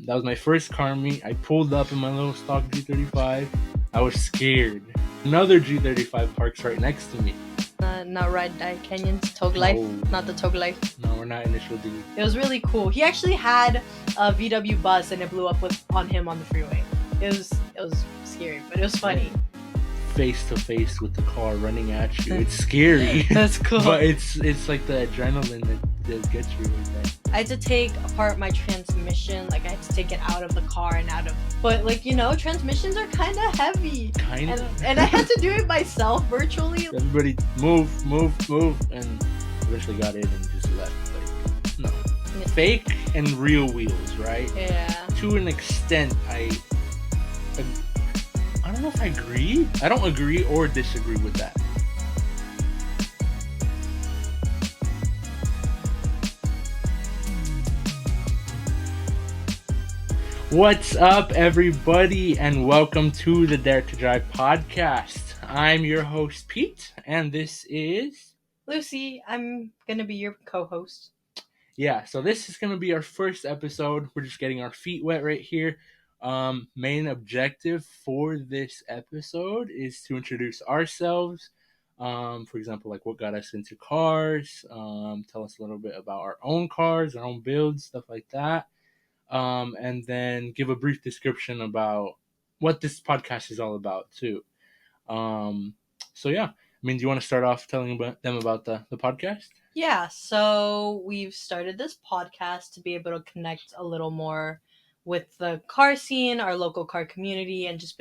That was my first car meet. I pulled up in my little stock G35. I was scared. Another G35 parks right next to me. Not Ride Canyons, Tog Life, No. Not the Tog Life. No, we're not Initial D. It was really cool. He actually had a VW bus and it blew up on him on the freeway. It was scary, but it was funny. Face to face with the car running at you. It's scary. That's cool. But it's like the adrenaline that gets you like that. I had to take apart my transmission. Like, I had to take it out of the car and but like, transmissions are kind of heavy. And I had to do it myself virtually. Everybody move, and eventually got in and just left. Like, no. Yeah. Fake and real wheels, right? Yeah. To an extent, I don't know if I agree. I don't agree or disagree with that. What's up, everybody, and welcome to the Dare to Drive podcast. I'm your host, Pete, and this is... Lucy. I'm going to be your co-host. Yeah, so this is going to be our first episode. We're just getting our feet wet right here. Main objective for this episode is to introduce ourselves. For example, like what got us into cars. Tell us a little bit about our own cars, our own builds, stuff like that. And then give a brief description about what this podcast is all about too. So yeah, do you want to start off telling them about the podcast? Yeah, so we've started this podcast to be able to connect a little more with the car scene, our local car community, and just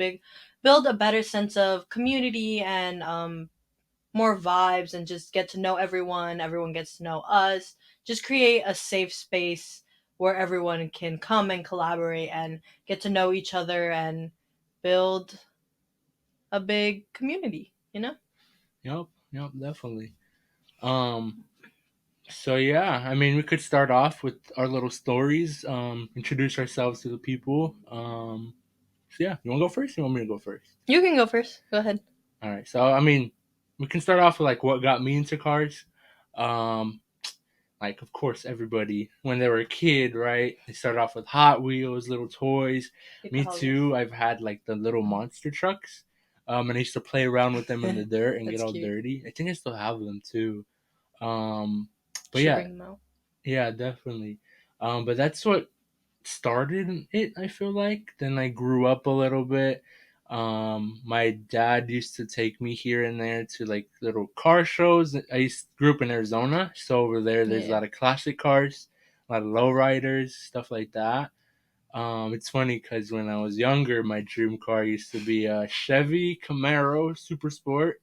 build a better sense of community and more vibes, and just get to know everyone. Everyone gets to know us. Just create a safe space where everyone can come and collaborate and get to know each other and build a big community, Yep, definitely. So yeah, we could start off with our little stories, introduce ourselves to the people. So yeah, you want to go first? Or you want me to go first? You can go first. Go ahead. All right. So we can start off with like what got me into cars. Like, of course, everybody, when they were a kid, right? They started off with Hot Wheels, little toys. Me too. I've had like the little monster trucks. And I used to play around with them in the dirt and get all dirty. I think I still have them too. But yeah, bring them out. Yeah, definitely. But that's what started it, I feel like. Then I grew up a little bit. My dad used to take me here and there to like little car shows. Grew up in Arizona, so over there's a lot of classic cars, a lot of lowriders, stuff like that. It's funny because when I was younger, my dream car used to be a Chevy Camaro Super Sport,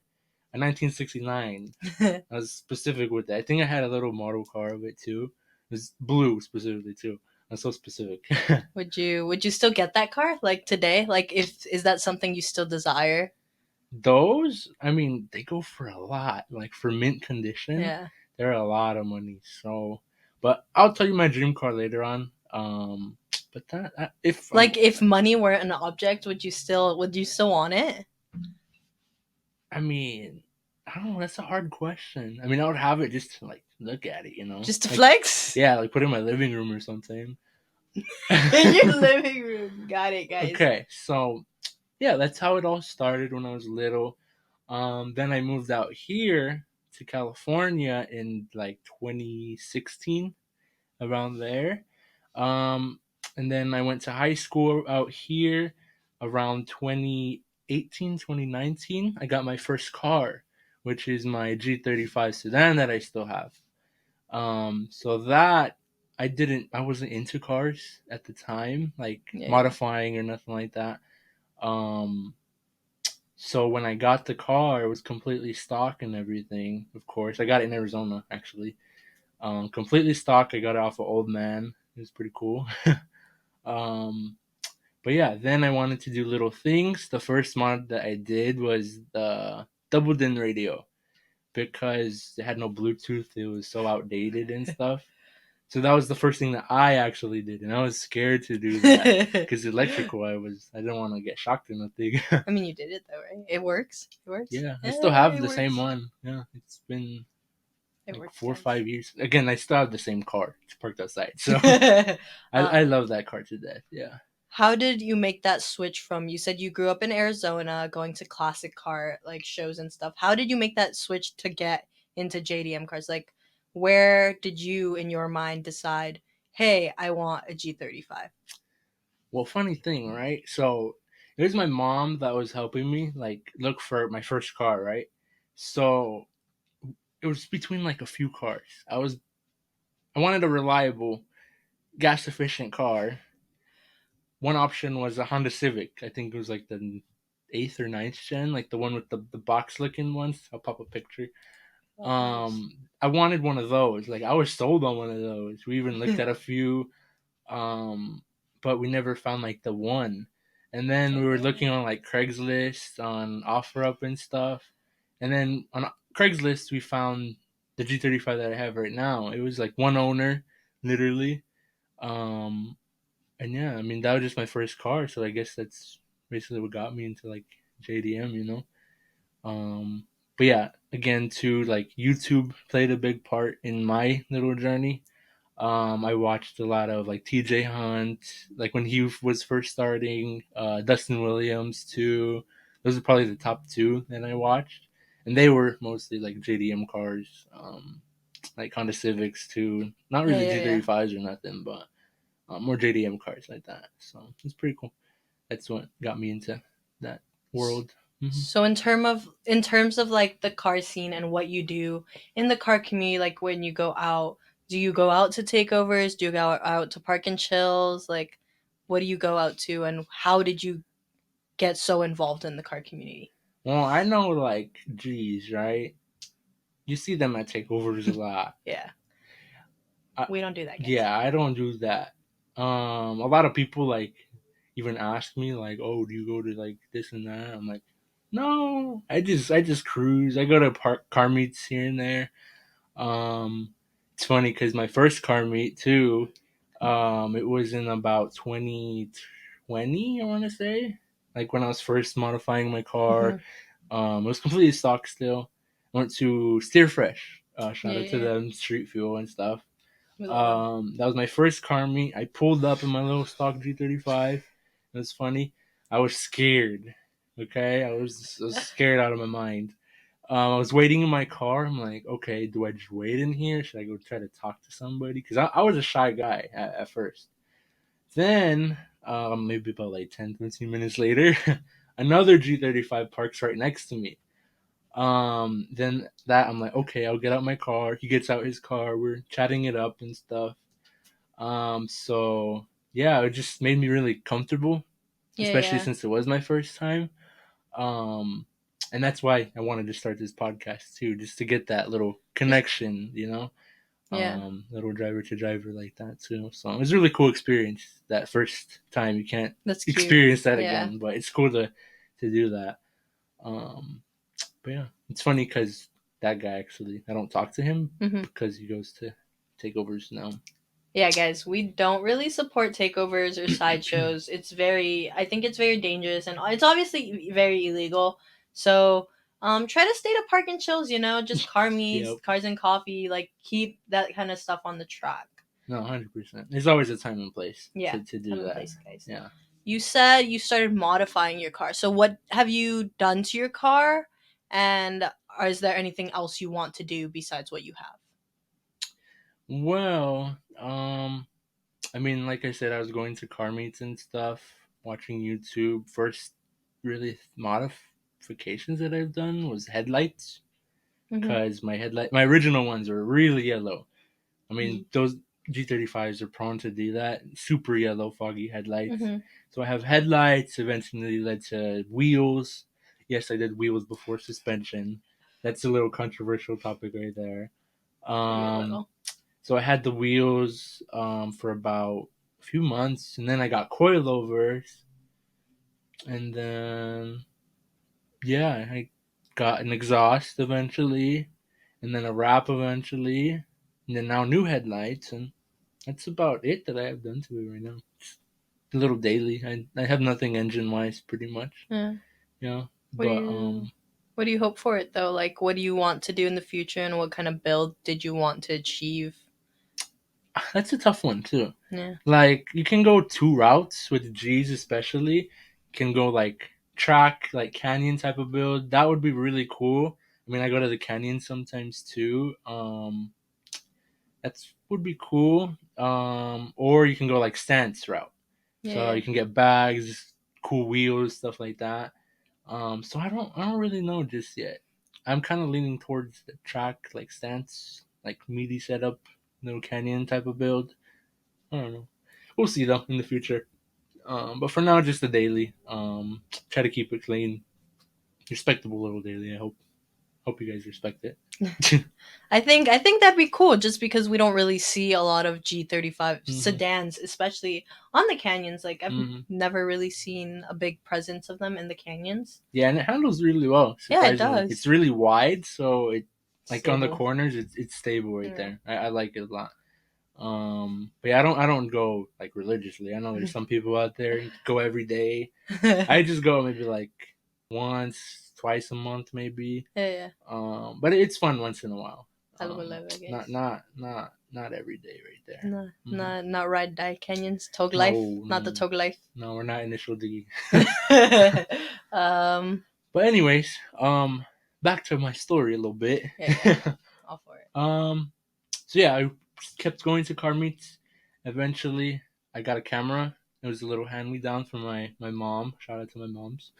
a 1969. I was specific with that. I think I had a little model car of it too. It was blue specifically too. I'm so specific. Would you still get that car like today? Like, is that something you still desire? Those, they go for a lot. Like for mint condition, yeah, they're a lot of money. So, but I'll tell you my dream car later on. But that if money were an object, would you still want it? I don't know. That's a hard question. I would have it just to like look at it, just to like, flex. Yeah, like put it in my living room or something. In your living room. Got it, guys. Okay, so yeah, that's how it all started when I was little. Then I moved out here to California in like 2016, around there. And then I went to high school out here around 2018, 2019. I got my first car, which is my G35 sedan that I still have. So that I wasn't into cars at the time, like modifying or nothing like that. So when I got the car, it was completely stock and everything. Of course, I got it in Arizona actually. Completely stock. I got it off of Old Man. It was pretty cool. But yeah, then I wanted to do little things. The first mod that I did was the double din radio, because it had no Bluetooth. It was so outdated and stuff. So that was the first thing that I actually did, and I was scared to do that because electrical. I didn't want to get shocked or nothing. You did it though, right? It works. Yeah, I still have the same one. Yeah, it's been It like works, 4 or 5 years. Again, I still have the same car. It's parked outside, so guys. I love that car to death. Yeah. How did you make that switch from, you said you grew up in Arizona going to classic car like shows and stuff. How did you make that switch to get into JDM cars? Like where did you in your mind decide, "Hey, I want a G35?" Well, funny thing, right? So it was my mom that was helping me like look for my first car, right? So it was between like a few cars. I wanted a reliable, gas efficient car. One option was a Honda Civic. I think it was like the eighth or ninth gen, like the one with the box looking ones. I'll pop a picture. I wanted one of those. Like I was sold on one of those. We even looked at a few, um, but we never found like the one. And then we were looking on like Craigslist, on OfferUp and stuff. And then on Craigslist we found the G35 that I have right now. It was like one owner, literally. Um, and yeah, I mean that was just my first car, so I guess that's basically what got me into like JDM, you know. Um, but yeah, again, too, like YouTube played a big part in my little journey. I watched a lot of like TJ Hunt, like when he was first starting, Dustin Williams too. Those are probably the top two that I watched, and they were mostly like JDM cars, like Honda Civics too. Not Yeah, really yeah, yeah. G35s or nothing, but more JDM cars like that. So it's pretty cool. That's what got me into that world. Hmm. So in terms of like the car scene and what you do in the car community, like when you go out, do you go out to takeovers? Do you go out to park and chills? Like what do you go out to and how did you get so involved in the car community? Well, I know like G's, right? You see them at takeovers a lot. Yeah. I, We don't do that, guys. yeah, I don't do that. A lot of people like even ask me like, "Oh, do you go to like this and that?" I'm like, "No, I just cruise. I go to car meets here and there." Um, it's funny because my first car meet too, it was in about 2020, I want to say, like when I was first modifying my car. Mhm. It was completely stock still. I went to Steer Fresh. Yeah, Shout out to yeah, yeah. them, Street Fuel and stuff. We love them. That was my first car meet. I pulled up in my little stock G35. It was funny. I was scared. Okay, I was scared out of my mind. I was waiting in my car. I'm like, okay, do I just wait in here? Should I go try to talk to somebody? Because I was a shy guy at first. Then, maybe about like 10, 15 minutes later, another G35 parks right next to me. Then that I'm like, okay, I'll get out my car. He gets out his car. We're chatting it up and stuff. So yeah, it just made me really comfortable, Yeah, especially yeah. since it was my first time. Um, and that's why I wanted to start this podcast too, just to get that little connection, you know, Yeah. little driver to driver like that too. So it was a really cool experience that first time. You can't That's cute. experience that Yeah. again, but it's cool to do that. Um, but yeah, it's funny because that guy actually, I don't talk to him Hmm. because he goes to takeovers now. Yeah, guys, we don't really support takeovers or sideshows. I think it's very dangerous and it's obviously very illegal. So, try to stay to park and chills, just car meets, Yep. cars and coffee, like keep that kind of stuff on the track. No, 100%. There's always a time and place Yeah, to do time and that. place, guys. Yeah. You said you started modifying your car. So, what have you done to your car? And is there anything else you want to do besides what you have? Well, I mean, like I said, I was going to car meets and stuff, watching YouTube. First, really modifications that I've done was headlights, Mm-hmm. because my original ones were really yellow. I mean, those G35s are prone to do that. Super yellow, foggy headlights. Mm-hmm. So I have headlights. Eventually led to wheels. Yes, I did wheels before suspension. That's a little controversial topic right there. Maybe a Um, little. so I had the wheels for about a few months, and then I got coilovers, and then yeah, I got an exhaust eventually, and then a wrap eventually, and then now new headlights, and that's about it that I have done to it right now. It's a little daily. I have nothing engine wise, pretty much. Yeah. Yeah, What do but you? What do you hope for it though? Like, what do you want to do in the future, and what kind of build did you want to achieve? That's a tough one too. Yeah. Like you can go two routes with G's, especially. You can go like track, like canyon type of build. That would be really cool. I mean, I go to the canyon sometimes too. That's would be cool. Or you can go like stance route. So Yeah. you can get bags, cool wheels, stuff like that. So I don't really know just yet. I'm kind of leaning towards the track, like stance, like meaty setup, little canyon type of build. I don't know. We'll see though in the future. But for now, just a daily. Try to keep it clean, respectable little daily. I hope you guys respect it. I think that'd be cool just because we don't really see a lot of G35 hmm sedans, especially on the canyons. Like I've hmm never really seen a big presence of them in the canyons. Yeah, and it handles really well. Yeah, it Surprisingly, it's does. really wide, so it like on the Stable. corners, it's stable right Yeah. there. I like it a lot. But yeah, I don't go like religiously. I know there's some people out there who go every day. I just go maybe like once, twice a month, maybe. Yeah, But it's fun once in a while. algo leve, I Not guess. not not not every day right there. No, hmm not ride die canyons. Tog life, No, not the no, tog life. no. We're not initial D. um, But anyways, back to my story a little bit. yeah, all for it. um, so yeah, I kept going to car meets. Eventually, I got a camera. It was a little hand me down from my mom. Shout out to my moms.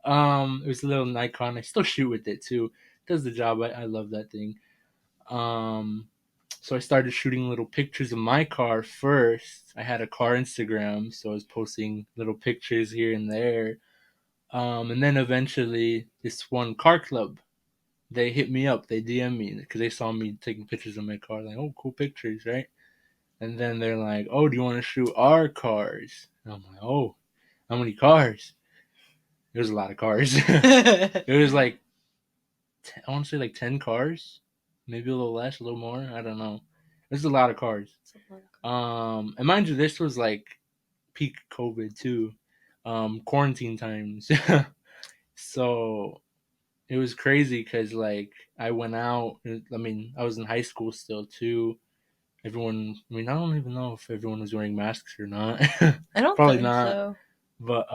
It was a little Nikon. I still shoot with it too. It does the job. I love that thing. Um, so I started shooting little pictures of my car first. I had a car Instagram, so I was posting little pictures here and there. And then eventually, this one car club, they hit me up. They DM me because they saw me taking pictures of my car. Like, oh, cool pictures, right? And then they're like, oh, do you want to shoot our cars? And I'm like, oh, how many cars? It was a lot of cars. It was like, I want to say like 10 cars, maybe a little less, a little more. I don't know. There's a lot of cars. And mind you, this was like peak COVID too, quarantine times. So it was crazy because like I went out. I mean, I was in high school still too. Everyone, I mean, I don't even know if everyone was wearing masks or not. I don't Probably think not. so. But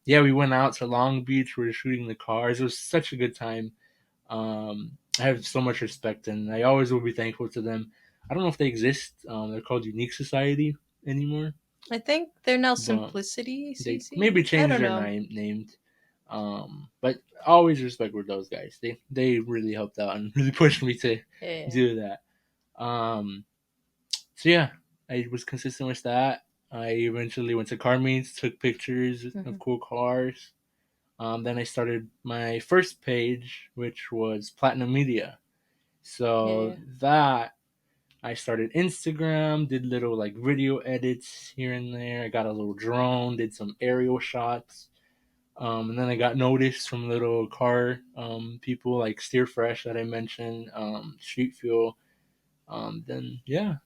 yeah, we went out to Long Beach. We were shooting the cars. It was such a good time. I have so much respect, and I always will be thankful to them. I don't know if they exist. They're called Unique Society anymore, I think they're now but Simplicity they CC. maybe I changed don't their know. name. Named. But I always respect with those guys. They really helped out and really pushed me to Yeah. do that. So yeah, I was consistent with that. I eventually went to car meets, took pictures of Mm-hmm. cool cars. Then I started my first page, which was Platinum Media. So Yeah. that I started Instagram, did little like video edits here and there. I got a little drone, did some aerial shots. And then I got noticed from little car people like Steer Fresh that I mentioned, Street Fuel. Then yeah,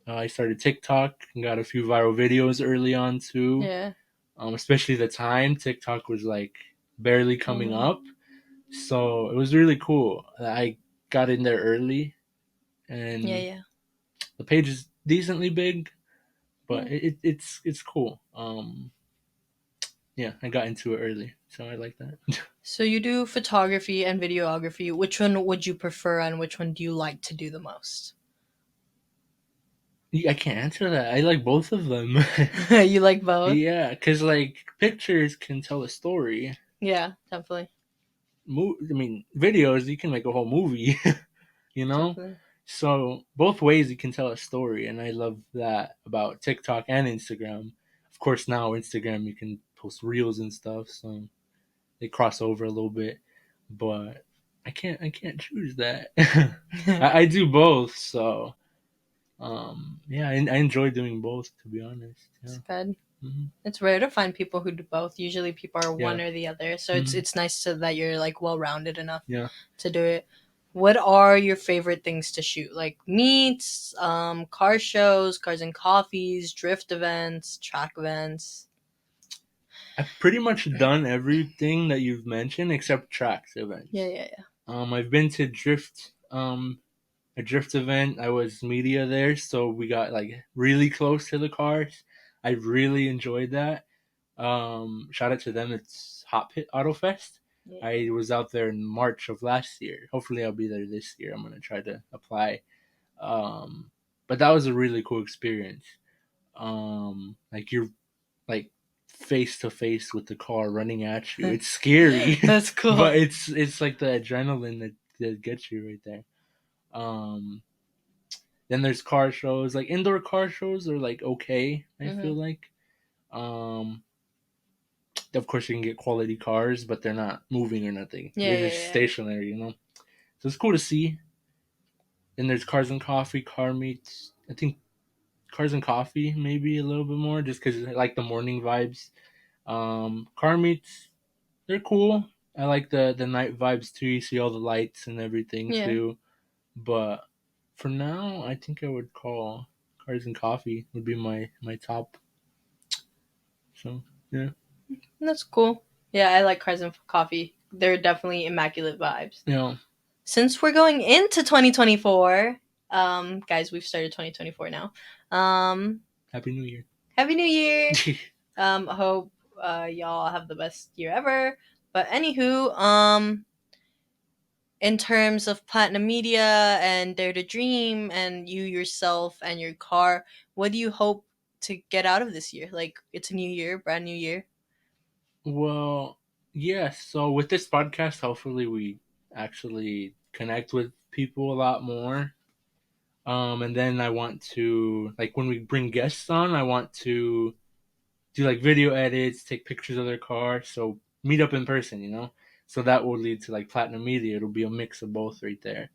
I started TikTok and got a few viral videos early on too. Yeah. Especially the time TikTok was like barely coming Mm-hmm. up, so it was really cool. I got in there early, Yeah. and Yeah. the page is decently big, but Yeah. it's cool. Yeah, I got into it early, so I like that. So you do photography and videography. Which one would you prefer, and which one do you like to do the most? I can't answer that. I like both of them. You like both? Yeah, because like pictures can tell a story. Yeah, definitely. I mean, videos you can make a whole movie. You know, Definitely. so both ways you can tell a story, and I love that about TikTok and Instagram. Of course, now Instagram you can post reels and stuff, so they cross over a little bit. But I can't choose that. I do both, so yeah, I enjoy doing both. To be honest, It's yeah, good. hmm It's rare to find people who do both. Usually people are yeah, one or the other. So it's hmm it's nice that you're like well rounded enough yeah. to do it. What are your favorite things to shoot? Like meets, car shows, cars and coffees, drift events, track events. I've pretty much done everything that you've mentioned except tracks Yeah, events. yeah, yeah. I've been to a drift event. I was media there, so we got like really close to the cars. I really enjoyed that. Shout out to them. It's Hot Pit Auto Fest. Yeah. I was out there in March of last year. Hopefully, I'll be there this year. I'm gonna try to apply. Um, but that was a really cool experience. Like you're like face to face with the car running at you. It's scary, That's but cool. it's like the adrenaline that gets you right there. Um, then there's car shows. Like indoor car shows are like okay. I Hmm. feel like. Um, of course you can get quality cars, but they're not moving or nothing. Yeah, They're yeah, just yeah. stationary, you know. So it's cool to see. Then there's Cars and Coffee, Car Meets. I think Cars and Coffee maybe a little bit more, just because I like the morning vibes. Car Meets, they're cool. I like the night vibes too. You see all the lights and everything Yeah. too. But for now, I think I would call Cars and Coffee would be my top. So yeah, That's cool. Yeah, I like Cars and Coffee. They're definitely immaculate vibes. you know, Since we're going into 2024, guys, we've started 2024 now. Um, Happy New Year. Happy New Year. I hope y'all have the best year ever. But anywho, in terms of Platinum Media and Dare to Dream and you yourself and your car, what do you hope to get out of this year? Like, it's a new year, brand new year. Well, yes. So with this podcast, hopefully we actually connect with people a lot more. And then I want to like when we bring guests on, I want to do like video edits, take pictures of their car, so meet up in person, you know. So that will lead to like platinum media. It'll be a mix of both right there.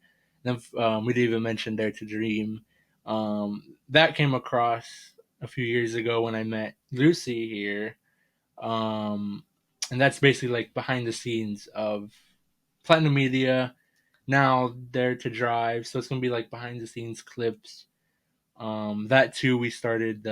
Then we didn't even mention Dare to Dream. That came across a few years ago when I met Lucy here. Um, and that's basically like behind the scenes of Platinum Media. Now Dare to Drive, so it's gonna be like behind the scenes clips. That too, we started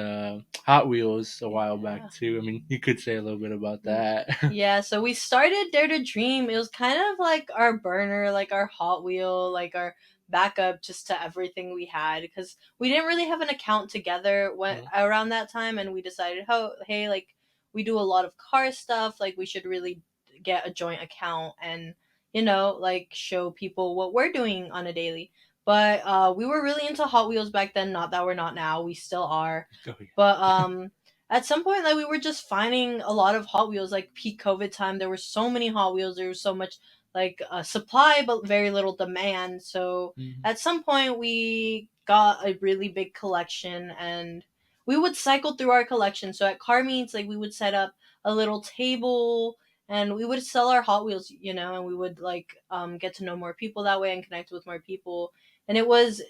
Hot Wheels a while back Yeah. too. I mean, you could say a little bit about that. Yeah, so we started Dare to Dream. It was kind of like our burner, like our Hot Wheel, like our backup just to everything we had because we didn't really have an account together when Mm. around that time, and we decided, oh, hey, like we do a lot of car stuff, like we should really get a joint account and like show people what we're doing on a daily. But we were really into Hot Wheels back then. Not that we're not now. We still are. Oh yeah. But at some point, like we were just finding a lot of Hot Wheels. Like peak COVID time, there were so many Hot Wheels. There was so much like supply, but very little demand. So Mhm. at some point, we got a really big collection, and we would cycle through our collection. So at car meets, like we would set up a little table. And we would sell our Hot Wheels, and we would like get to know more people that way and connect with more people. And it was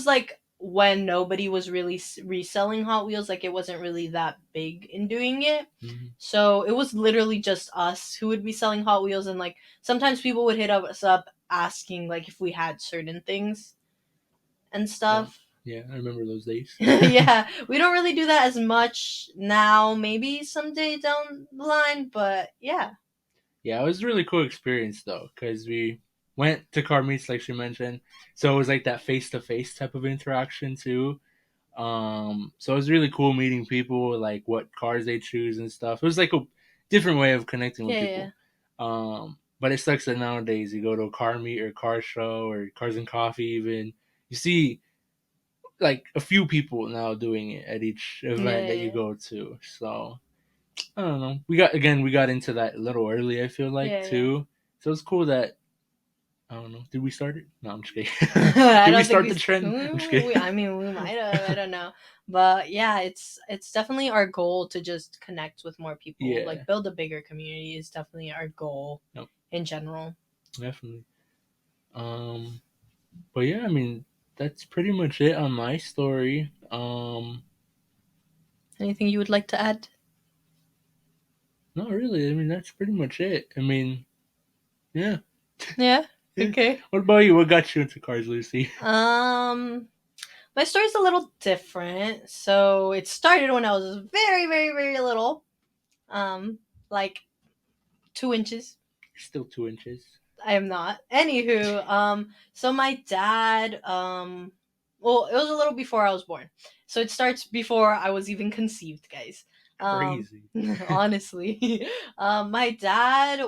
like when nobody was really reselling Hot Wheels, like it wasn't really that big in doing it. Mhm. So it was literally just us who would be selling Hot Wheels, and like sometimes people would hit us up asking like if we had certain things and Yeah. stuff. Yeah, I remember those days. Yeah, we don't really do that as much now. Maybe someday down the line, but yeah. Yeah, it was a really cool experience though, because we went to car meets like she mentioned, so it was like that face to face type of interaction too. So it was really cool meeting people, like what cars they choose and stuff. It was like a different way of connecting with Yeah, yeah. people. But it sucks that nowadays you go to a car meet or car show or Cars and Coffee even, you see like a few people now doing it at each event Yeah, that you yeah. go to. So I don't know. We got into that a little early, I feel like Yeah, yeah. too. So it's cool that I don't know. Did we start it? No, I'm just kidding. I Did we don't think start we, the trend? I'm just kidding. I mean, we might have. I don't know, but yeah, it's definitely our goal to just connect with more people, Yeah. like build a bigger community is definitely our goal Nope. in general. Definitely. Um, but yeah, I mean that's pretty much it on my story. Anything you would like to add? Not really. I mean that's pretty much it. I mean, yeah. Yeah. Yeah. Okay. What about you? What got you into cars, Lucy? Um, my story's a little different. So it started when I was very, very, very little. like 2 inches. Still 2 inches. I am not. Anywho, so my dad, well, it was a little before I was born, so it starts before I was even conceived, guys. Crazy. Honestly, my dad's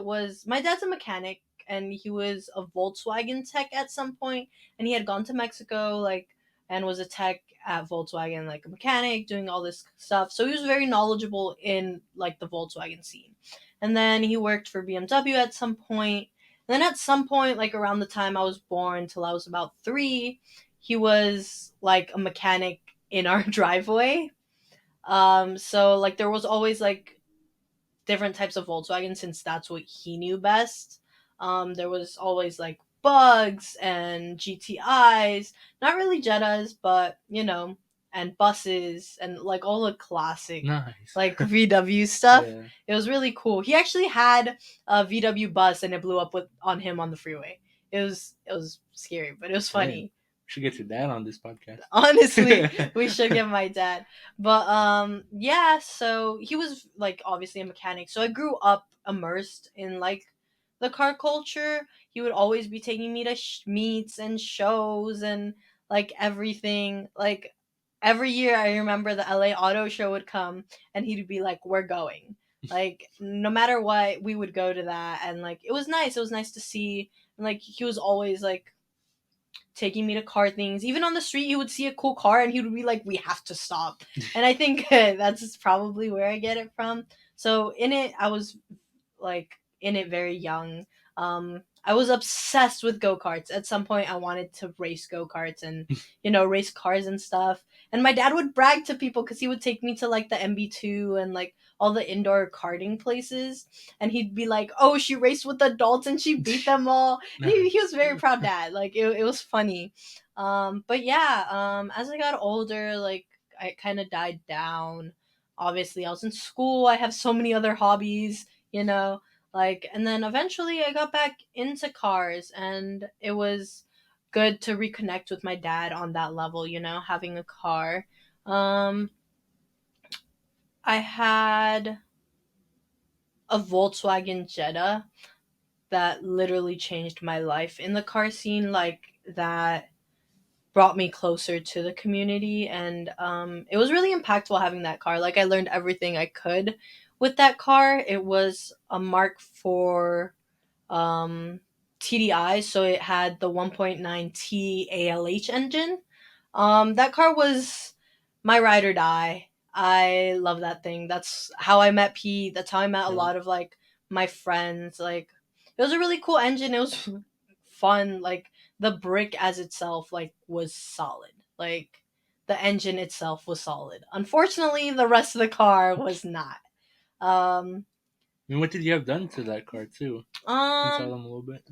a mechanic, and he was a Volkswagen tech at some point, and he had gone to Mexico, like, and was a tech at Volkswagen, like a mechanic, doing all this stuff. So he was very knowledgeable in like the Volkswagen scene, and then he worked for BMW at some point. Then at some point, like around the time I was born till I was about 3, he was like a mechanic in our driveway. So like there was always like different types of Volkswagen since that's what he knew best. There was always like bugs and GTIs, not really Jettas, but and buses and like all the classic Nice. like VW stuff. Yeah. It was really cool. He actually had a VW bus and it blew up on him on the freeway. It was scary, but it was Damn. funny. Should get your dad on this podcast. Honestly, we should get my dad. But yeah, so he was like obviously a mechanic. So I grew up immersed in like the car culture. He would always be taking me to meets and shows and like everything. Like every year I remember the LA Auto Show would come and he'd be like, "We're going." Like no matter what, we would go to that and like it was nice. It was nice to see and like he was always like taking me to car things. Even on the street, he would see a cool car and he would be like, "We have to stop." And I think that's probably where I get it from. So in it, I was like in it very young. I was obsessed with go karts. At some point, I wanted to race go karts and race cars and stuff. And my dad would brag to people because he would take me to like the MB2 and like all the indoor karting places, and he'd be like, "Oh, she raced with adults and she beat them all." He was very proud dad. Like it was funny. But yeah, as I got older, like I kind of died down. Obviously, I was in school. I have so many other hobbies, like, and then eventually I got back into cars, and it was good to reconnect with my dad on that level, having a car. Um, I had a Volkswagen Jetta that literally changed my life in the car scene, like that brought me closer to the community, and it was really impactful having that car. Like I learned everything I could with that car. It was a Mark for TDI, so it had the 1.9T ALH engine. That car was my ride or die. I love that thing. That's how I met Pete. That's how I met a Yeah. lot of like my friends. Like it was a really cool engine. It was fun. Like the brick as itself like was solid. Like the engine itself was solid. Unfortunately, the rest of the car was not. Um I mean, what did you have done to that car too? Can you tell um them a little bit?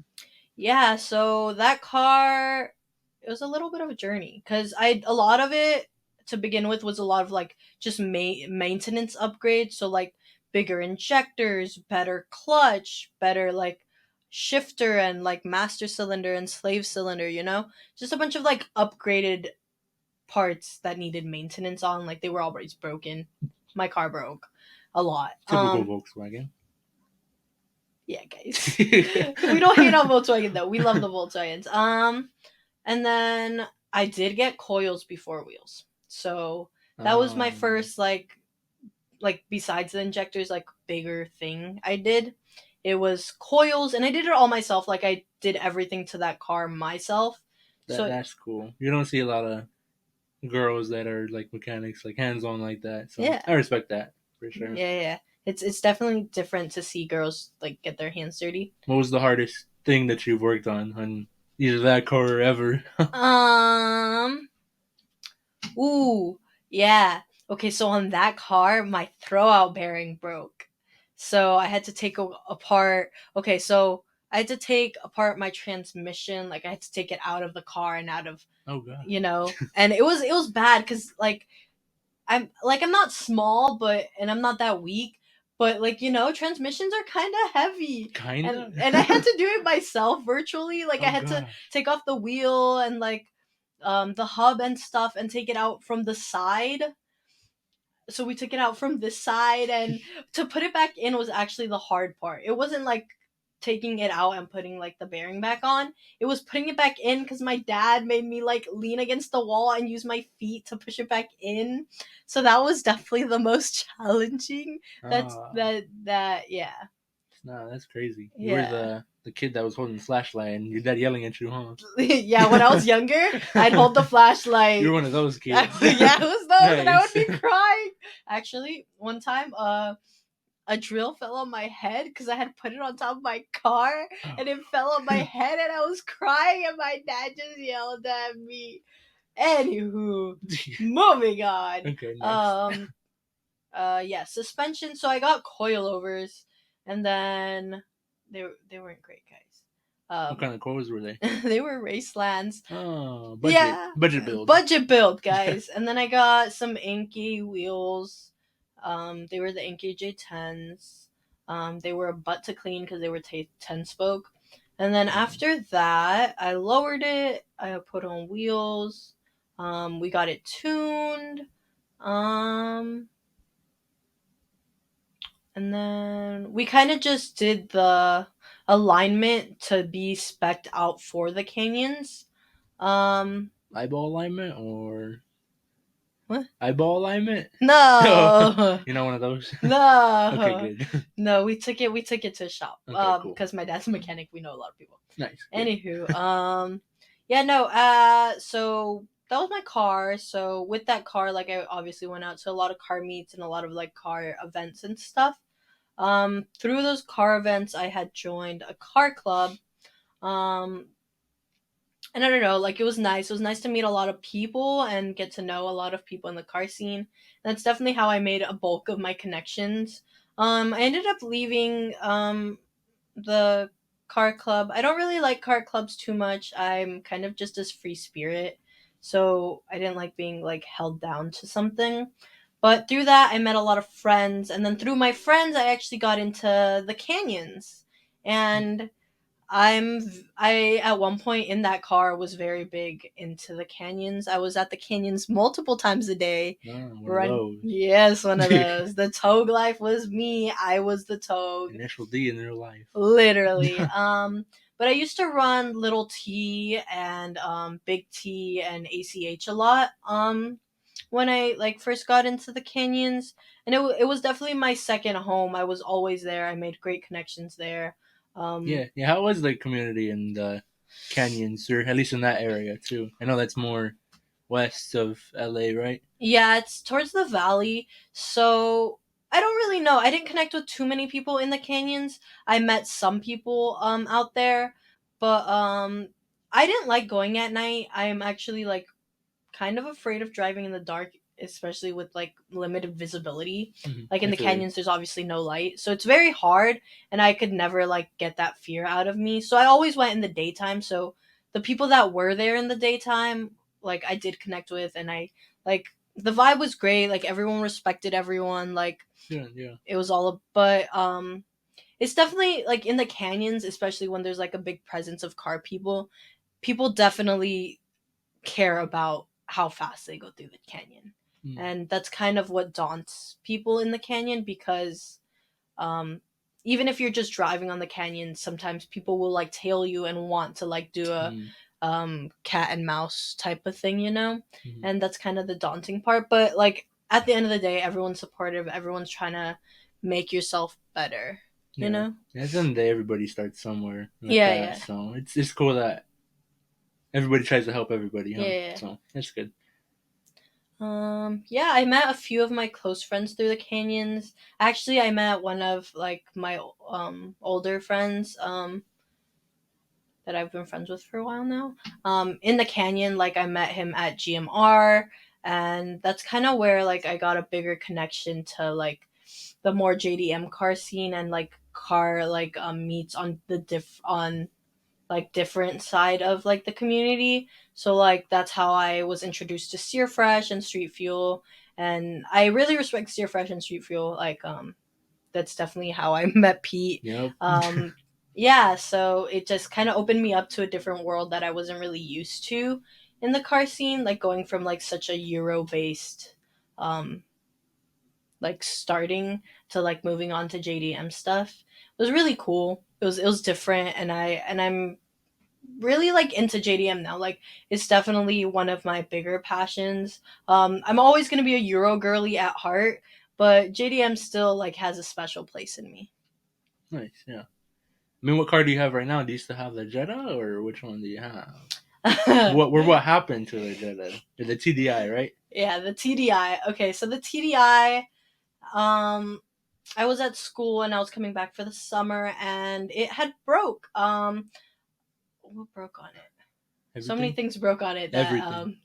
Yeah, so that car, it was a little bit of a journey because a lot of it to begin with was a lot of like just maintenance upgrades. So like bigger injectors, better clutch, better like shifter and like master cylinder and slave cylinder. Just a bunch of like upgraded parts that needed maintenance on. Like they were always broken. My car broke a lot. Typical Volkswagen. Yeah, guys. We don't hate on Volkswagen though. We love the Volkswagens. And then I did get coils before wheels. So that was my first like besides the injectors like bigger thing I did. It was coils and I did it all myself. Like I did everything to that car myself. So That's cool. You don't see a lot of girls that are like mechanics, like hands on like that. So yeah. I respect that for sure. Yeah. It's definitely different to see girls like get their hands dirty. What was the hardest thing that you've worked on either that car or ever? Um Ooh, yeah. Okay, so on that car, my throwout bearing broke. So I had to take apart. Okay, so I had to take apart my transmission. Like I had to take it out of the car and out of, Oh god. and it was bad because I'm not small, but and I'm not that weak. But like transmissions are kind of heavy, Kinda. and I had to do it myself virtually. Like I Oh had to gosh. take off the wheel and like the hub and stuff and take it out from the side. so we took it out from this side, and to put it back in was actually the hard part. It wasn't like taking it out and putting like the bearing back on. It was putting it back in because my dad made me like lean against the wall and use my feet to push it back in. So that was definitely the most challenging. Ah, That yeah. nah, that's crazy. You were Yeah. the kid that was holding the flashlight and your dad yelling at you, huh? Yeah, when I was younger, I'd hold the You flashlight. were one of those kids. Yeah, it was those, and I would Nice. be crying. Actually, one time, a drill fell on my head because I had put it on top of my car, and it fell on my head, and I was crying, and my dad just yelled at me. Anywho, moving on. Okay, next. Yeah, suspension. So I got coilovers, and then they weren't great, guys. What kind of clothes were they? They were Racelands. Oh, Yeah, budget build. budget build, guys. And then I got some Inky wheels. They were the Inky J10s. They were a butt to clean because they were 10 spoke. And then after that, I lowered it. I put on wheels. We got it tuned. Um, and then we kind of just did the alignment to be specced out for the canyons. Um, Eyeball alignment or what? eyeball alignment? No, You know, one of those. Okay, no, good. no. We took it to a shop. Okay, cool. Because my dad's a mechanic. We know a lot of people. Nice. Good. Anywho, yeah, no. So that was my car. So with that car, like I obviously went out to a lot of car meets and a lot of like car events and stuff. Through those car events, I had joined a car club. Um, and I don't know, like it was nice. It was nice to meet a lot of people and get to know a lot of people in the car scene. And that's definitely how I made a bulk of my connections. I ended up leaving the car club. I don't really like car clubs too much. I'm kind of just as free spirit. So I didn't like being like held down to something. But through that I met a lot of friends, and then through my friends I actually got into the canyons. And I at one point in that car was very big into the canyons. I was at the canyons multiple times a day. Oh, one of Run, those. yes, one of those. The togue life was me. I was the togue. Initial D in real life. Literally. But I used to run Little T and Big T and ACH a lot. When I like first got into the canyons, and it was definitely my second home. I was always there. I made great connections there. Yeah, yeah. How was the community in the canyons, or at least in that area too? I know that's more west of LA, right? Yeah, it's towards the valley. So I don't really know. I didn't connect with too many people in the canyons. I met some people out there, but I didn't like going at night. I am actually like kind of afraid of driving in the dark, especially with like limited visibility. Mm-hmm. Like in I the feel you. canyons there's obviously no light. So it's very hard, and I could never like get that fear out of me. So I always went in the daytime. So the people that were there in the daytime, like I did connect with, and I like the vibe was great. Like everyone respected everyone. Like Yeah, yeah. it was all but it's definitely like in the canyons, especially when there's like a big presence of car people, people definitely care about how fast they go through the canyon. Mm. And that's kind of what daunts people in the canyon, because um even if you're just driving on the canyon, sometimes people will like tail you and want to like do a Mm. cat and mouse type of thing, you know? Mm. And that's kind of the daunting part, but like at the end of the day everyone's supportive, everyone's trying to make yourself better, you Yeah. know? At the end of the day, everybody starts somewhere like Yeah, that. yeah. So it's cool that everybody tries to help everybody, huh? Yeah. So that's good. Yeah, I met a few of my close friends through the canyons. Actually, I met one of like my older friends that I've been friends with for a while now. In the canyon, like I met him at GMR, and that's kind of where like I got a bigger connection to like the more JDM car scene, and like car like meets on the on like different side of like the community. So like that's how I was introduced to Steer Fresh and Street Fuel, and I really respect Steer Fresh and Street Fuel. Like that's definitely how I met Pete. Yep. Yeah, so it just kind of opened me up to a different world that I wasn't really used to in the car scene, like going from like such a Euro based um like starting to like moving on to JDM stuff. It was really cool. It was different, and I'm really like into JDM now. Like it's definitely one of my bigger passions. I'm always gonna be a Euro girly at heart, but JDM still like has a special place in me. Nice, yeah. I mean, what car do you have right now? Do you still have the Jetta, or which one do you have? What happened to the Jetta? The TDI, right? Yeah, the TDI. Okay, so the TDI, um, I was at school and I was coming back for the summer and it had broke. What broke on it? So many Everything. things broke on it that Everything.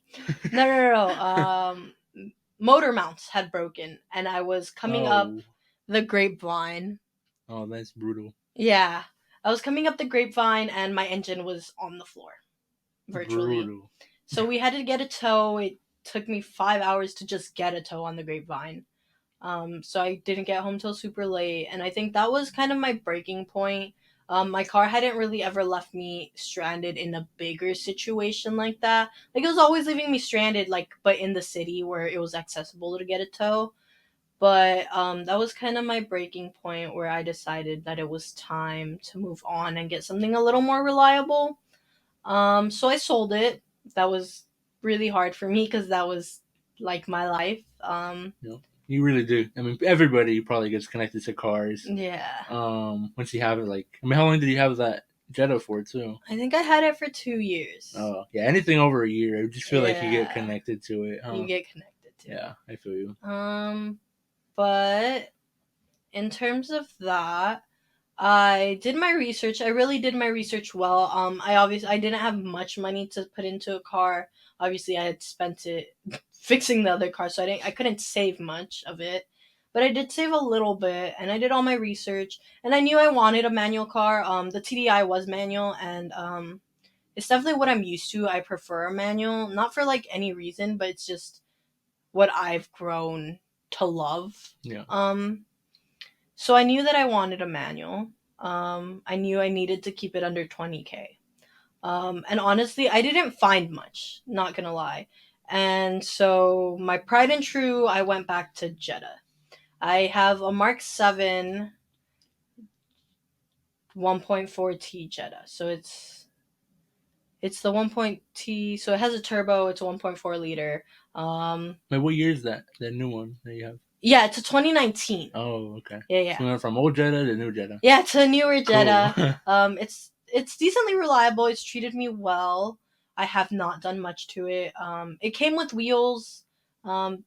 no. Motor mounts had broken and I was coming up Oh, the grapevine. oh, that's brutal. Yeah. I was coming up the grapevine and my engine was on the floor virtually. Brutal. So we had to get a tow. It took me 5 hours to just get a tow on the grapevine. So I didn't get home till super late, and I think that was kind of my breaking point. My car hadn't really ever left me stranded in a bigger situation like that. Like it was always leaving me stranded, like but in the city where it was accessible to get a tow. But that was kind of my breaking point where I decided that it was time to move on and get something a little more reliable. So I sold it. That was really hard for me because that was like my life. No, you really do. I mean, everybody probably gets connected to cars. Yeah. Once you have it, like, I mean, how long did you have that Jetta for too? I think I had it for 2 years. Oh, yeah, anything over a year, I just feel like you get Yeah, connected to it, you huh? get connected to Yeah, I feel you. it. But in terms of that, I did my research. I really did my research well. I didn't have much money to put into a car. Obviously, I had spent it fixing the other car, so I couldn't save much of it. But I did save a little bit, and I did all my research, and I knew I wanted a manual car. The TDI was manual, and it's definitely what I'm used to. I prefer a manual, not for like any reason, but it's just what I've grown to love. Yeah. So I knew that I wanted a manual. I knew I needed to keep it under 20K. And honestly, I didn't find much, not gonna lie. And so my pride and true, I went back to Jetta. I have a Mark 7 1.4T Jetta. So it's the 1.T, so it has a turbo, it's a 1.4 liter. Wait, what year is that? That new one that you have? Yeah, it's a 2019. Oh, okay. Yeah, So yeah. we went from old Jetta to new Jetta. Yeah, it's a newer Cool. Jetta. It's decently reliable. It's treated me well. I have not done much to it. It came with wheels. Um,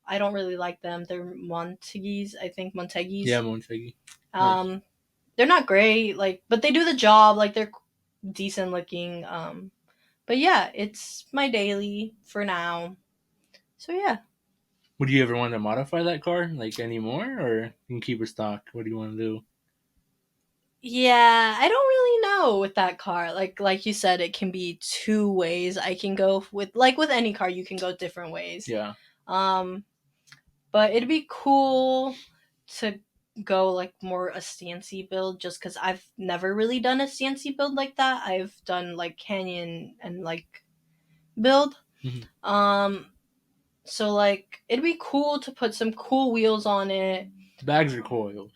I don't really like them. They're Montegis, I think Yeah, Montegis. Montegi. Nice. Um, they're not great, like, but they do the job. Like they're decent looking. But yeah, it's my daily for now. So yeah. Would you ever want to modify that car, like, anymore, or you can keep it stock? What do you want to do? Yeah, I don't really know with that car. Like you said, it can be two ways. I can go with any car, you can go different ways. Yeah. Um, but it'd be cool to go like more a stancy build just because I've never really done a stancy build like that. I've done like canyon and like build. Mhm. Um, so like it'd be cool to put some cool wheels on it. Bags or coils?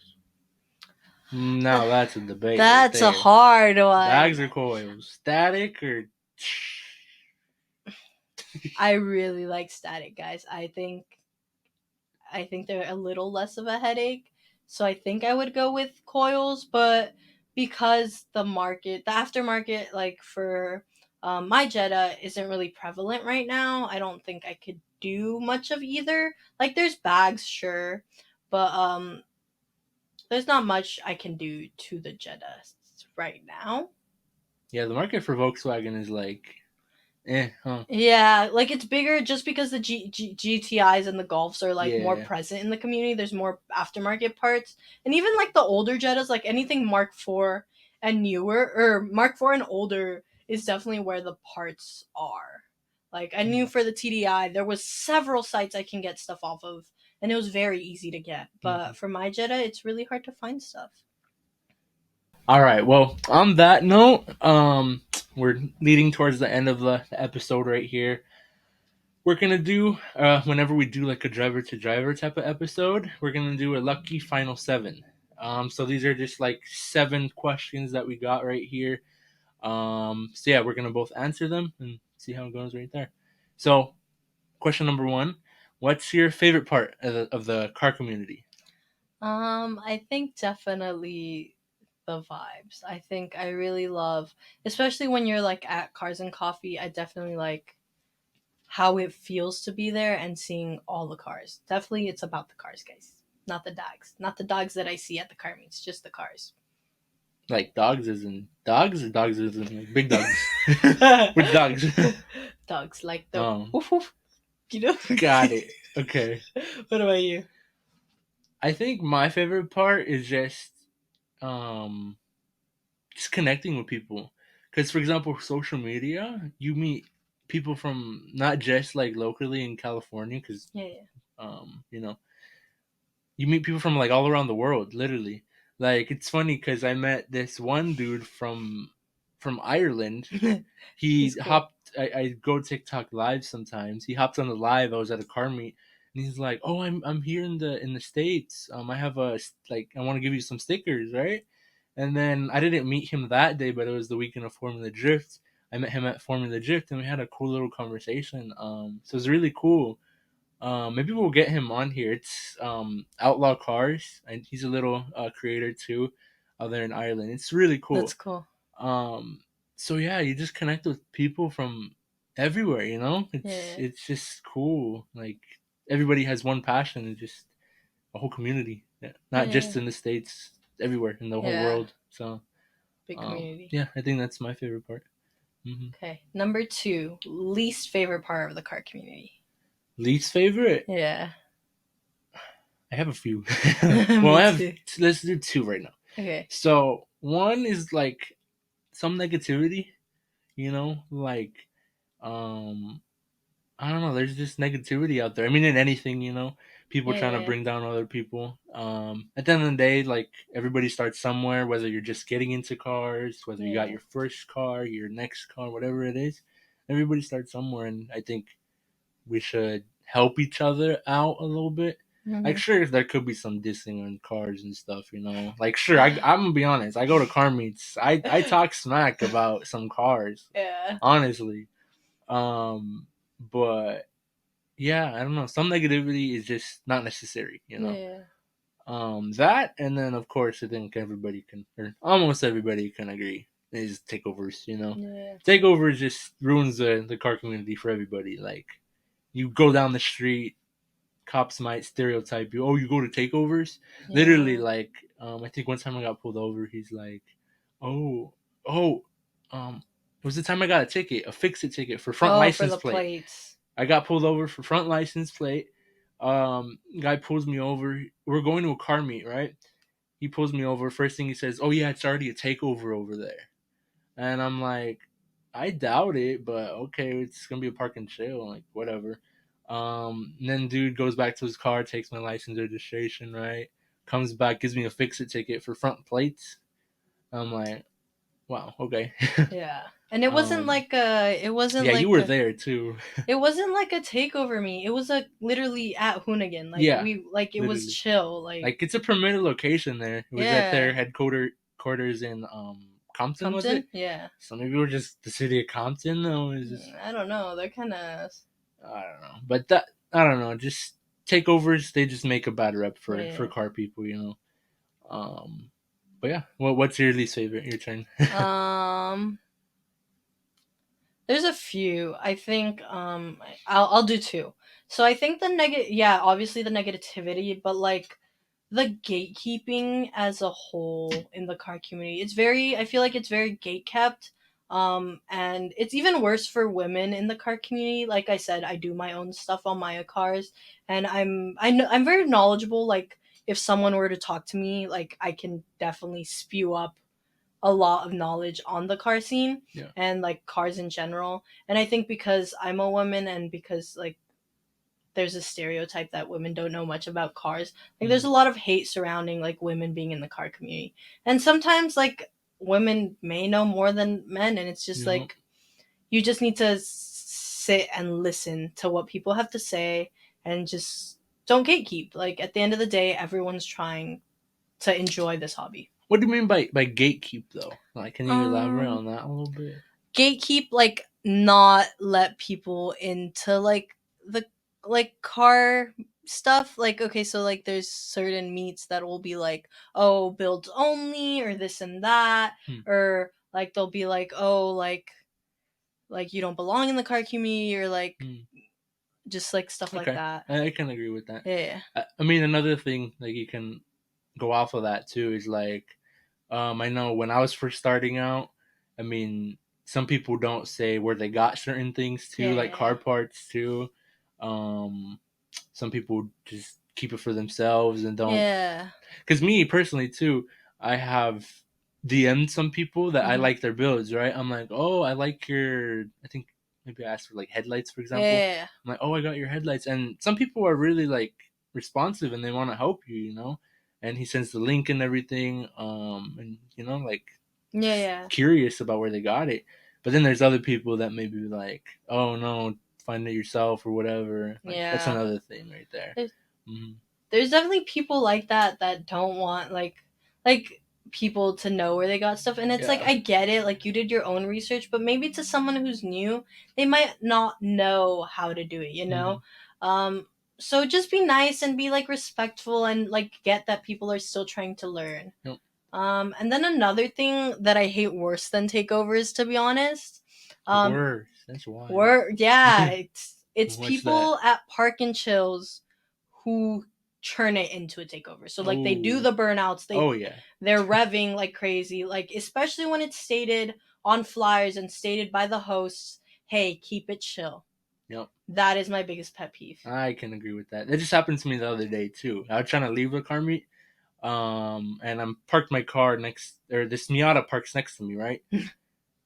Now that's a debate right That's a there. hard Bags one. or coils? Static or? I really like static, guys. I think they're a little less of a headache. So I think I would go with coils, but because the aftermarket, like for my Jetta, isn't really prevalent right now, I don't think I could do much of either. Like there's bags, sure, but there's not much I can do to the Jetta right now. Yeah, the market for Volkswagen is like, huh? Yeah, like it's bigger just because the GTIs and the Golfs are like more Yeah. present in the community. There's more aftermarket parts, and even like the older Jettas, like anything Mark IV and newer, or Mark IV and older, is definitely where the parts are. Like I knew for the TDI, there was several sites I can get stuff off of, and it was very easy to get. Mm-hmm. But for my Jetta, it's really hard to find stuff. All right. Well, on that note, we're leading towards the end of the episode right here. we're gonna do whenever we do like a driver to driver type of episode, we're gonna do a lucky final seven. So these are just like 7 questions that we got right here. So yeah, we're gonna both answer them and see how it goes right there. So question number one: what's your favorite part of the car community? I think definitely the vibes. I think I really love, especially when you're like at Cars and Coffee. I definitely like how it feels to be there and seeing all the cars. Definitely, it's about the cars, guys, not the dogs. Not the dogs that I see at the car meets, just the cars. Like dogs as in dogs, or dogs as in like big dogs? Which dogs? Dogs like the um, woof woof, you know. got it. Okay. What about you? I think my favorite part is um just connecting with people. Because for example, social media, you meet people from not just like locally in California. Because Yeah, yeah. you know, you meet people from like all around the world, literally. Like it's funny because I met this one dude from Ireland. He He's cool. hopped. I go TikTok live sometimes. He hopped on the live. I was at a car meet, and he's like, "Oh, I'm here in the states. I have like I want to give you some stickers, right?" And then I didn't meet him that day, but it was the weekend of Formula Drift. I met him at Formula Drift, and we had a cool little conversation. So it was really cool. Maybe we'll get him on here. It's Outlaw Cars, and he's a little creator too, out there in Ireland. It's really That's cool. cool. Um, so yeah, you just connect with people from everywhere. Yeah, It's just cool. Like everybody has one passion. It's just a whole community, yeah. Not yeah, just in the states, everywhere in the whole yeah. world. So Big community. yeah, I think that's my favorite part. Hmm. Okay, number two, least favorite part of the car community. Least favorite? Yeah, I have a few. Well, me I have. too. Let's do two right now. Okay. So one is like some negativity, like um I don't know, there's just negativity out there. I mean in anything, people Yeah, trying to yeah, bring down other people. At the end of the day, like everybody starts somewhere, whether you're just getting into cars, whether you got yeah. your first car, your next car, whatever it is. Everybody starts somewhere, and I think we should help each other out a little bit. Like, Mm-hmm. sure, there could be some dissing on cars and stuff, Like, sure, I'm gonna be honest. I go to car meets. I talk smack about some cars, Yeah, honestly. But yeah, I don't know. Some negativity is just not necessary. yeah, That, and then of course I think everybody can, or almost everybody can agree, is takeovers. yeah, Takeovers just ruins the car community for everybody. Like, you go down the street, cops might stereotype you. Oh, you go to takeovers? Literally, yeah. like, I think one time I got pulled over. He's like, oh, oh, it was the time I got a ticket, a fix-it ticket for front Oh, for license the plate. plates. I got pulled over for front license plate. Guy pulls me over. We're going to a car meet, right? He pulls me over. First thing he says, "Oh yeah, it's already a takeover over there." And I'm like, I doubt it, but okay, it's gonna be a park and chill, like whatever. And then dude goes back to his car, takes my license registration, right? Comes back, gives me a fix-it ticket for front plates. I'm like, wow, okay. Yeah. And it wasn't um, like a it wasn't yeah, you like were a there too. it wasn't like a takeover me. It was a literally at Hoonigan. Like Yeah, we like it was literally. chill. Like Like it's a permitted location there. It was at their yeah. headquarters in Compton, was it? Compton? Yeah. So maybe we're just the city of Compton, though. Is just I don't know. They're kinda I don't know, but that I don't know. Just takeovers, they just make a bad rep for yeah. car people. Um, but yeah, what's your least favorite? Your turn. Um There's a few. I think I'll do two. So I think the negative, yeah, obviously the negativity, but like the gatekeeping as a whole in the car community. It's very I feel like it's very gate kept. And it's even worse for women in the car community. Like I said, I do my own stuff on my cars, and I'm very knowledgeable. Like if someone were to talk to me, like I can definitely spew up a lot of knowledge on the car scene Yeah. and like cars in general. And I think because I'm a woman and because like there's a stereotype that women don't know much about cars, like there's a Mm. lot of hate surrounding like women being in the car community. And sometimes like women may know more than men, and it's just You know. like you just need to sit sit and listen to what people have to say and just don't gatekeep. Like at the end of the day, everyone's trying to enjoy this hobby. What do you mean by gatekeep though? Like, can you elaborate Um, on that a little bit? gatekeep, like not let people into like the like car stuff. Like okay, so like there's certain meets that will be like, oh, builds only or this and that, Hmm. or like they'll be like, oh, like you don't belong in the car community, or like Hmm. just like stuff like Okay, that. I can agree with that. Yeah. I mean, another thing like you can go off of that too is like, I know when I was first starting out, I mean, some people don't say where they got certain things too, like Yeah. car parts too. Um, some people just keep it for themselves and don't. Yeah. Because me personally too, I have DM'd some people that I Mhm. like their builds. Right, I'm like, oh, I like your. I think maybe I asked for like headlights, for example. Yeah. I'm like, oh, I got your headlights, and some people are really like responsive and they want to help you, you know. And he sends the link and everything, and you know, like Yeah. just Yeah. curious about where they got it. But then there's other people that maybe like, oh no, find it yourself or whatever. Like that's Yeah. another thing right there. There's, Mm-hmm. there's definitely people like that don't want like people to know where they got stuff, and it's like Yeah. I get it, like you did your own research, but maybe to someone who's new, they might not know how to do it, you Mm-hmm. know. So just be nice and be like respectful and like get that people are still trying to learn. Yep. And then another thing that I hate worse than takeovers, to be honest, um Worse. That's wild. were yeah, it's What's that? people at Park and Chills who turn it into a takeover. So like they do Oh. the burnouts, Oh yeah. they're revving like crazy, like especially when it's stated on flyers and stated by the hosts, hey, keep it chill. Yep. That is my biggest pet peeve. I can agree with that. That just happened to me the other day too. I was trying to leave the car meet, and I'm parked my car next, or this Miata parks next to me, right?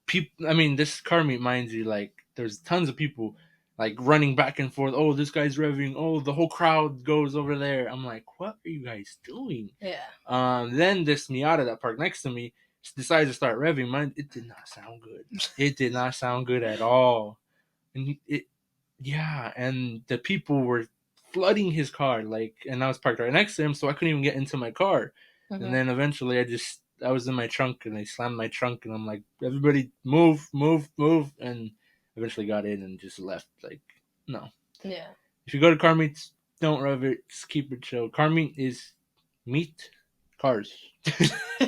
People, I mean, this car meet, mind you, like there's tons of people like running back and forth. Oh, this guy's revving. Oh, the whole crowd goes over there. I'm like, what are you guys doing? Yeah. Then this Miata that parked next to me decides to start revving. Mine, it did not sound good. It did not sound good at all. And it, yeah, and the people were flooding his car, like, and I was parked right next to him, so I couldn't even get into my car. And Mm-hmm. then eventually, I was in my trunk, and I slammed my trunk, and I'm like, everybody, move, move, move, and eventually got in and just left. Like, no, Yeah. if you go to car meets, don't rev it. Just keep it chill. Car meet is meet cars.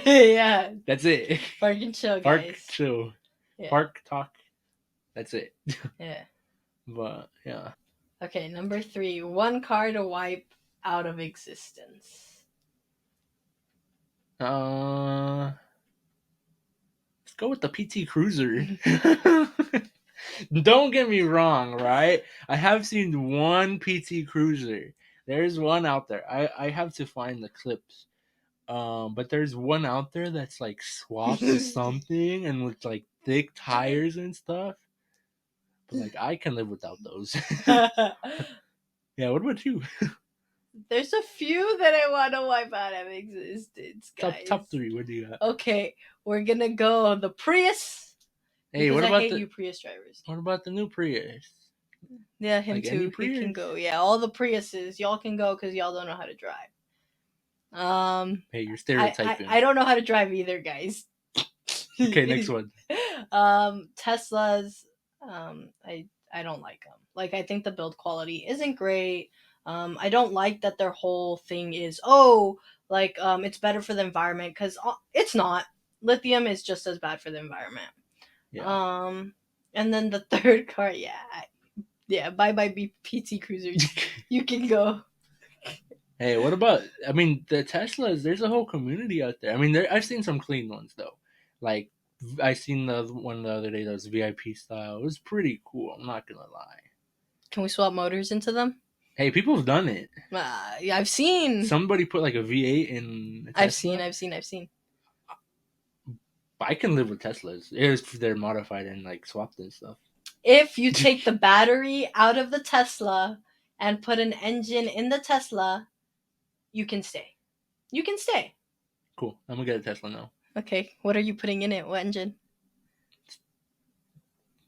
Yeah. That's it. Park and Chill, Park, guys. chill. Yeah. Park, talk. That's it. Yeah. But yeah. Okay, number 3, one car to wipe out of existence. Let's go with the PT Cruiser. Don't get me wrong, right? I have seen one PT Cruiser. There's one out there. I have to find the clips. But there's one out there that's like swapped to something and with like thick tires and stuff. But like I can live without those. Yeah, what about you? There's a few that I want to wipe out of existence, guys. Top three, what do you got? Okay, we're gonna go the Prius. Hey, Because what I about hate you Prius drivers. the new Prius? Yeah, him Like too. any He can Prius? go. Yeah, all the Priuses. Y'all can go because y'all don't know how to drive. Hey, you're I, I, stereotyping. I don't know how to drive either, guys. Okay, next one. Teslas, I don't like them. Like I think the build quality isn't great. I don't like that their whole thing is it's better for the environment, because it's not. Lithium is just as bad for the environment. Yeah. And then the third car, yeah, bye bye PT Cruiser. You can go. Hey, what about? I mean, the Teslas. There's a whole community out there. I mean, I've seen some clean ones though. Like I seen the one the other day that was VIP style. It was pretty cool. I'm not gonna lie. Can we swap motors into them? Hey, people have done it. Yeah, I've seen. Somebody put like a V8 in a Tesla. I've seen. I can live with Teslas if they're modified and like swapped and stuff. If you take the battery out of the Tesla and put an engine in the Tesla, you can stay. You can stay. Cool. I'm gonna get a Tesla now. Okay, what are you putting in it? What engine?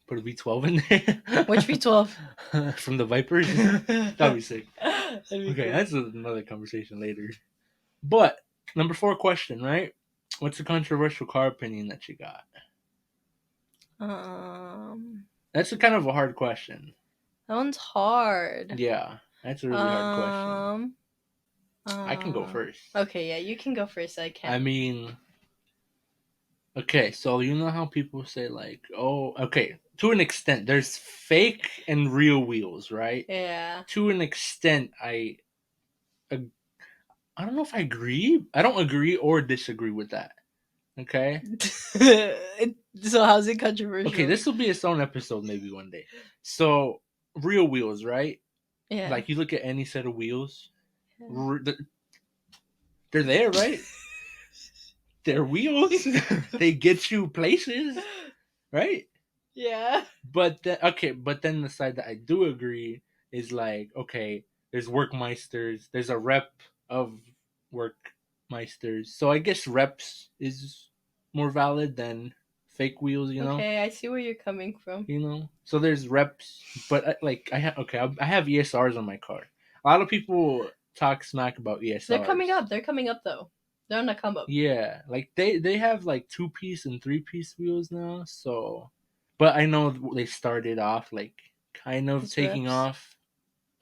Put a V12 in there. Which V12? From the Vipers. That'd be sick. That'd be Okay, cool. that's another conversation later. But number 4 question, right? What's a controversial car opinion that you got? That's a kind of a hard question. That one's hard. Yeah, that's a really hard question. I can go first. Okay, yeah, you can go first. I can. I mean, okay, so you know how people say like, oh, okay, to an extent, there's fake and real wheels, right? Yeah. To an extent, I don't know if I agree. I don't agree or disagree with that. Okay. So how's it controversial? Okay, this will be its own episode maybe one day. So real wheels, right? Yeah. Like you look at any set of wheels, they're there, right? They're wheels. They get you places, right? Yeah. But then the side that I do agree is like, okay, there's Workmeisters, there's a rep of Workmeisters. So I guess reps is more valid than fake wheels, you know? Okay, I see where you're coming from. You know? So there's reps, but like I have ESRs on my car. A lot of people talk smack about ESRs. They're coming up though. They're on the come up. Yeah, like they have like 2-piece and 3-piece wheels now, so but I know they started off like kind of taking reps. off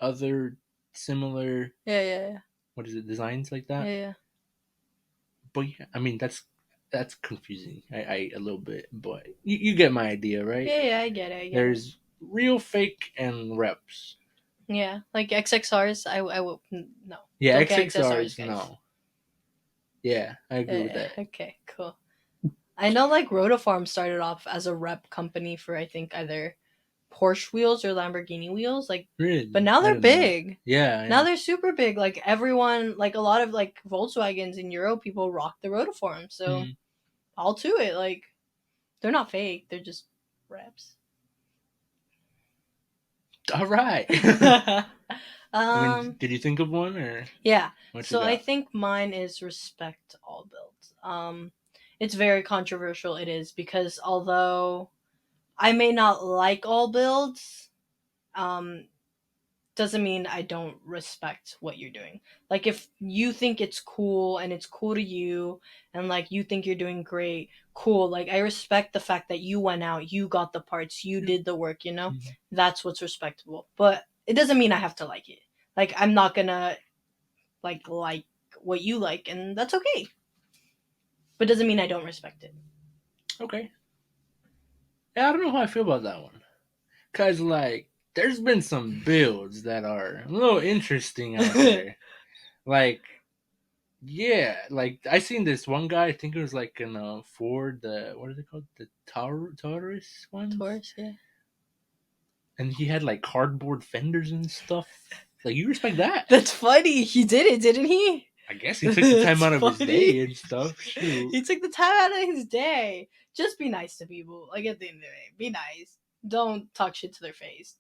other similar Yeah. what is it, designs like that. Yeah. But yeah, I mean that's confusing. I a little bit, but you get my idea, right? Yeah, I get it. There's real, fake, and reps. Yeah, like XXRs, I will no. Yeah, Don't get XXRs, guys. no. Yeah, I agree with that. Okay, cool. I know like Rotiform started off as a rep company for I think either Porsche wheels or Lamborghini wheels, like Really? but now they're big. Yeah. Now they're super big. Like everyone, like a lot of like Volkswagens in Europe, people rock the Rotiform. So all to it. Like they're not fake. They're just reps. All right. I mean, did you think of one or? Yeah. So I think mine is respect all builds. It's very controversial. It is because although I may not like all builds, doesn't mean I don't respect what you're doing. Like if you think it's cool and it's cool to you and like you think you're doing great, cool. Like I respect the fact that you went out, you got the parts, you did the work, you know? Mm-hmm. That's what's respectable. But it doesn't mean I have to like it. Like I'm not gonna like what you like, and that's okay. But doesn't mean I don't respect it. Okay. Yeah, I don't know how I feel about that one. Cause like there's been some builds that are a little interesting out there. Like, yeah, like I seen this one guy. I think it was like in a Ford. What are they called? The Taurus ones. Taurus, yeah. And he had like cardboard fenders and stuff. Like you respect that? That's funny. He did it, didn't he? I guess he took the time out of his day and stuff. Shoot. He took the time out of his day. Just be nice to people. Like at the end of the day, be nice. Don't talk shit to their face,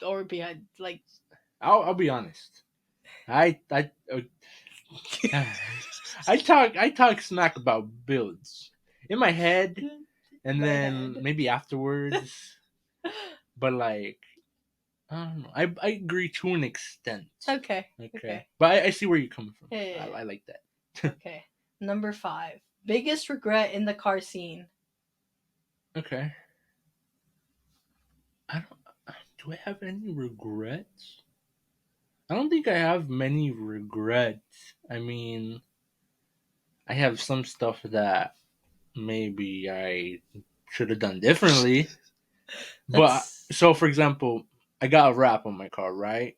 or be like. I'll be honest. I talk smack about builds in my head, and then maybe afterwards. But like, I don't know. I agree to an extent. Okay. But I see where you're coming from. Yeah. I like that. Okay. Number 5. Biggest regret in the car scene. Okay. Do I have any regrets? I don't think I have many regrets. I mean, I have some stuff that maybe I should have done differently. But so, for example, I got a wrap on my car, right?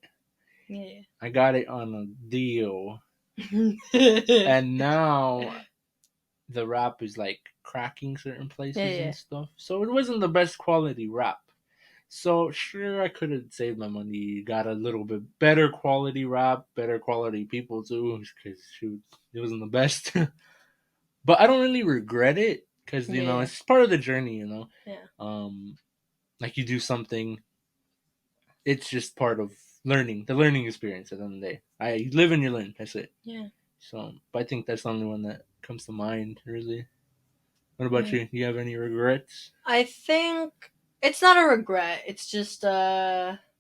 Yeah. I got it on a deal, and now the wrap is like cracking certain places and stuff. So it wasn't the best quality wrap. So sure, I could have saved my money, got a little bit better quality wrap, better quality people too, because shoot, it wasn't the best. But I don't really regret it because you know it's part of the journey. You know, like you do something, it's just part of learning, the learning experience. At the end of the day, I live and you learn. That's it. Yeah. So, but I think that's the only one that comes to mind, really. What about you? Do you have any regrets? I think it's not a regret. It's just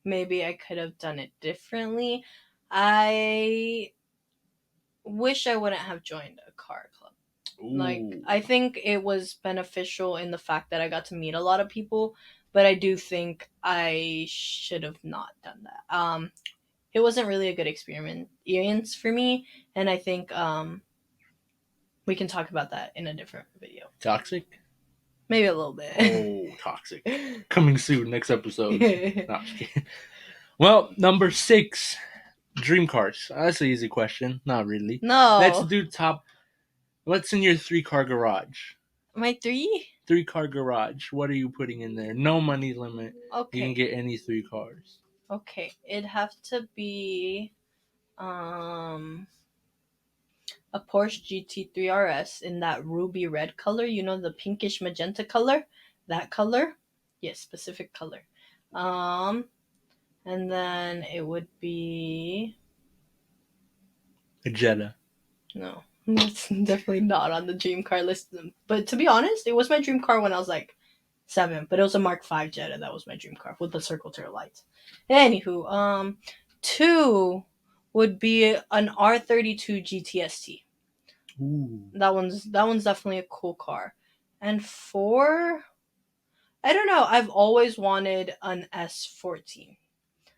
maybe I could have done it differently. I wish I wouldn't have joined a car club. Like, Ooh. I think it was beneficial in the fact that I got to meet a lot of people, but I do think I should have not done that. It wasn't really a good experience for me, and I think we can talk about that in a different video. Toxic? Maybe a little bit. Oh, toxic. Coming soon, next episode. No, just kidding. Well, number 6, dream cars. That's an easy question. Not really. No. Let's do top. What's in your 3-car garage? My 3? 3-car garage. What are you putting in there? No money limit. Okay. You can get any 3 cars. Okay. It'd have to be a Porsche GT3 RS in that ruby red color, you know, the pinkish magenta color, that color. Yes, specific color. And then it would be A Jetta. no. It's definitely not on the dream car list. But to be honest, it was my dream car when I was like 7, but it was a Mark V Jetta. That was my dream car with the circle tail lights. Anywho, 2 would be an R32 GTST. Ooh. That one's definitely a cool car. And 4, I don't know. I've always wanted an S14.